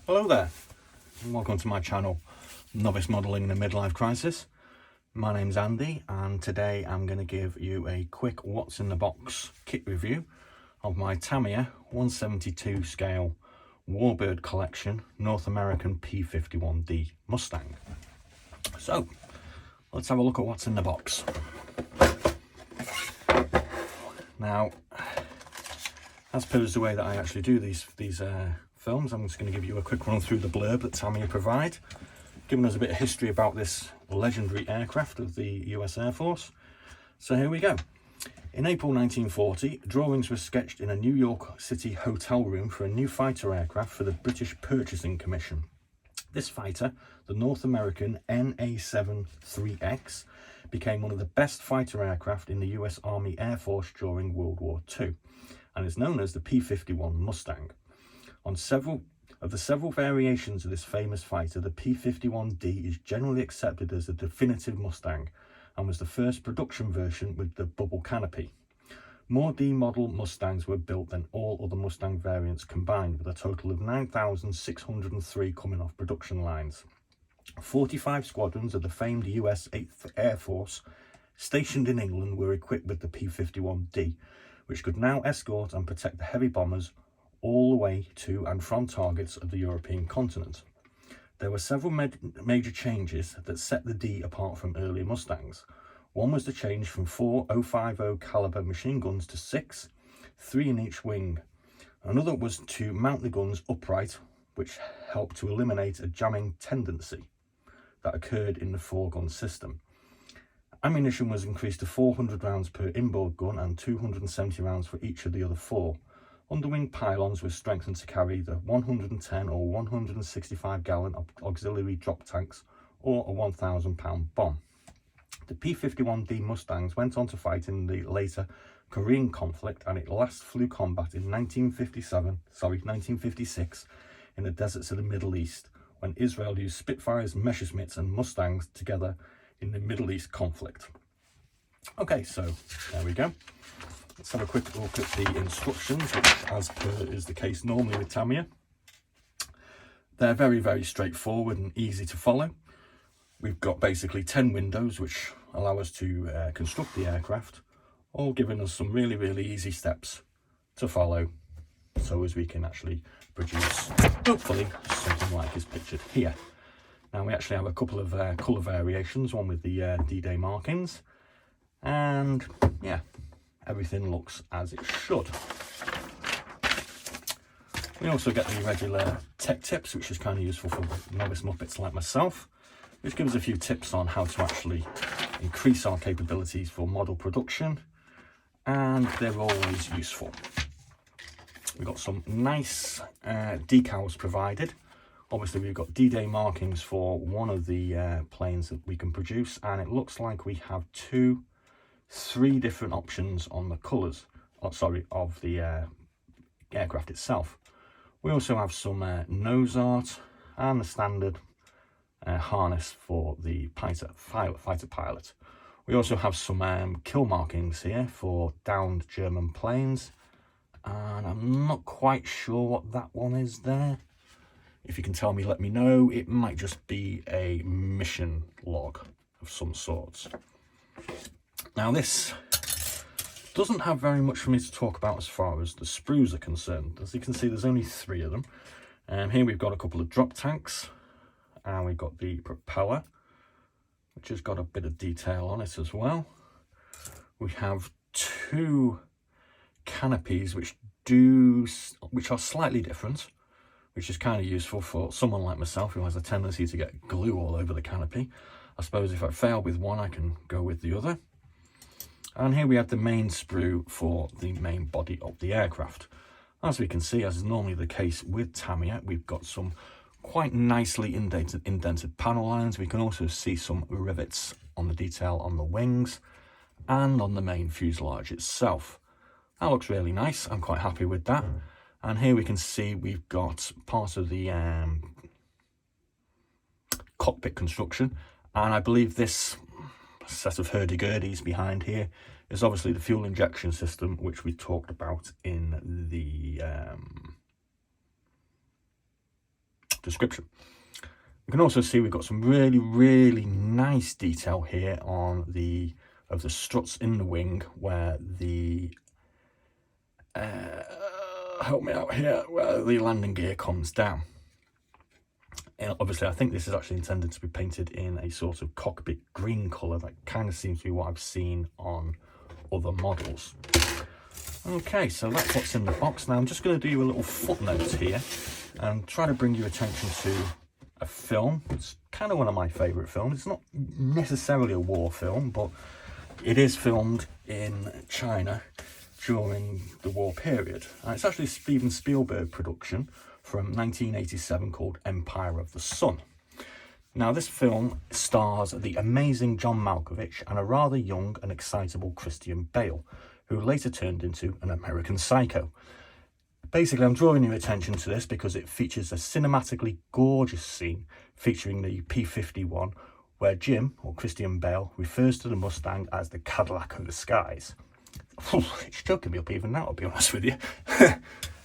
Hello there, and welcome to my channel, Novice Modelling in a Midlife Crisis. My name's Andy, and today I'm going to give you a quick what's in the box kit review of my TAMIYA 172 scale Warbird Collection North American P-51D Mustang. So, let's have a look at what's in the box. Now, as per the way that I actually do these films, I'm just going to give you a quick run through the blurb that TAMIYA provide, giving us a bit of history about this legendary aircraft of the US Air Force. So here we go. In April 1940, drawings were sketched in a New York City hotel room for a new fighter aircraft for the British Purchasing Commission. This fighter, the North American NA-7-3X, became one of the best fighter aircraft in the US Army Air Force during World War II, and is known as the P-51 Mustang. On several variations of this famous fighter, the P-51D is generally accepted as the definitive Mustang and was the first production version with the bubble canopy. More D-model Mustangs were built than all other Mustang variants combined, with a total of 9,603 coming off production lines. 45 squadrons of the famed US 8th Air Force stationed in England were equipped with the P-51D, which could now escort and protect the heavy bombers all the way to and from targets of the European continent. There were several major changes that set the D apart from earlier Mustangs. One was the change from 4 .050 caliber machine guns to 6, 3 in each wing. Another was to mount the guns upright, which helped to eliminate a jamming tendency that occurred in the 4-gun system. Ammunition was increased to 400 rounds per inboard gun and 270 rounds for each of the other 4. Underwing pylons were strengthened to carry the 110 or 165 gallon auxiliary drop tanks or a 1,000 pound bomb. The P-51D Mustangs went on to fight in the later Korean conflict, and it last flew combat in 1956 in the deserts of the Middle East, when Israel used Spitfires, Messerschmitts and Mustangs together in the Middle East conflict. Okay, so there we go. Let's have a quick look at the instructions, which, as per is the case normally with TAMIYA, they're very, very straightforward and easy to follow. We've got basically 10 windows which allow us to construct the aircraft, all giving us some really, really easy steps to follow, so as we can actually produce, hopefully, something like is pictured here. Now, we actually have a couple of colour variations, one with the D-Day markings, and yeah, everything looks as it should. We also get the regular tech tips, which is kind of useful for novice muppets like myself, which gives a few tips on how to actually increase our capabilities for model production, and they're always useful. We've got some nice decals provided. Obviously, we've got D-Day markings for one of the planes that we can produce, and it looks like we have 3 different options on the colours, of the aircraft itself. We also have some nose art and the standard harness for the fighter pilot. We also have some kill markings here for downed German planes, and I'm not quite sure what that one is there. If you can tell me, let me know. It might just be a mission log of some sorts. Now, this doesn't have very much for me to talk about as far as the sprues are concerned. As you can see, there's only 3 of them. Here we've got a couple of drop tanks, and we've got the propeller, which has got a bit of detail on it as well. We have 2 canopies which are slightly different, which is kind of useful for someone like myself who has a tendency to get glue all over the canopy. I suppose if I fail with one, I can go with the other. And here we have the main sprue for the main body of the aircraft. As we can see, as is normally the case with TAMIYA, we've got some quite nicely indented panel lines. We can also see some rivets on the detail on the wings and on the main fuselage itself. That looks really nice. I'm quite happy with that. And here we can see we've got part of the cockpit construction, and I believe this set of hurdy-gurdies behind here is obviously the fuel injection system, which we talked about in the description. You can also see we've got some really nice detail here on the struts in the wing, where the help me out here, where the landing gear comes down. And obviously I think this is actually intended to be painted in a sort of cockpit green colour. That kind of seems to be what I've seen on other models. Okay, so that's what's in the box. Now I'm just going to do a little footnote here and try to bring your attention to a film. It's kind of one of my favourite films. It's not necessarily a war film, but it is filmed in China during the war period. It's actually a Steven Spielberg production from 1987 called Empire of the Sun. Now this film stars the amazing John Malkovich and a rather young and excitable Christian Bale, who later turned into an American Psycho. Basically, I'm drawing your attention to this because it features a cinematically gorgeous scene featuring the P-51, where Jim, or Christian Bale, refers to the Mustang as the Cadillac of the skies. It's choking me up even now, I'll be honest with you.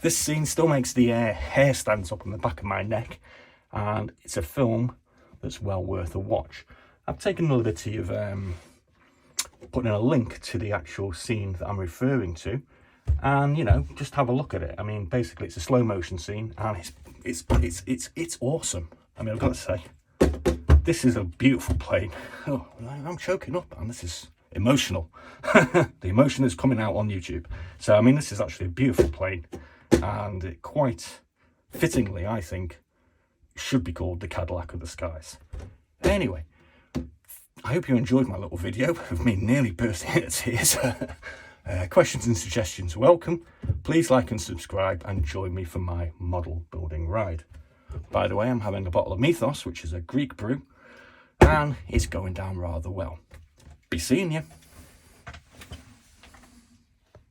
This scene still makes the hair stand up on the back of my neck, and it's a film that's well worth a watch. I've taken the liberty of putting a link to the actual scene that I'm referring to, and you know, just have a look at it. I mean, basically it's a slow motion scene, and it's awesome. I mean, I've got to say, this is a beautiful plane. Oh, I'm choking up, man. This is emotional. The emotion is coming out on YouTube. So I mean, this is actually a beautiful plane, and it quite fittingly, I think, should be called the Cadillac of the skies. Anyway, I hope you enjoyed my little video of me nearly bursting into tears. Questions and suggestions welcome. Please like and subscribe and join me for my model building ride. By the way, I'm having a bottle of Mythos, which is a Greek brew, and it's going down rather well. Be seeing you.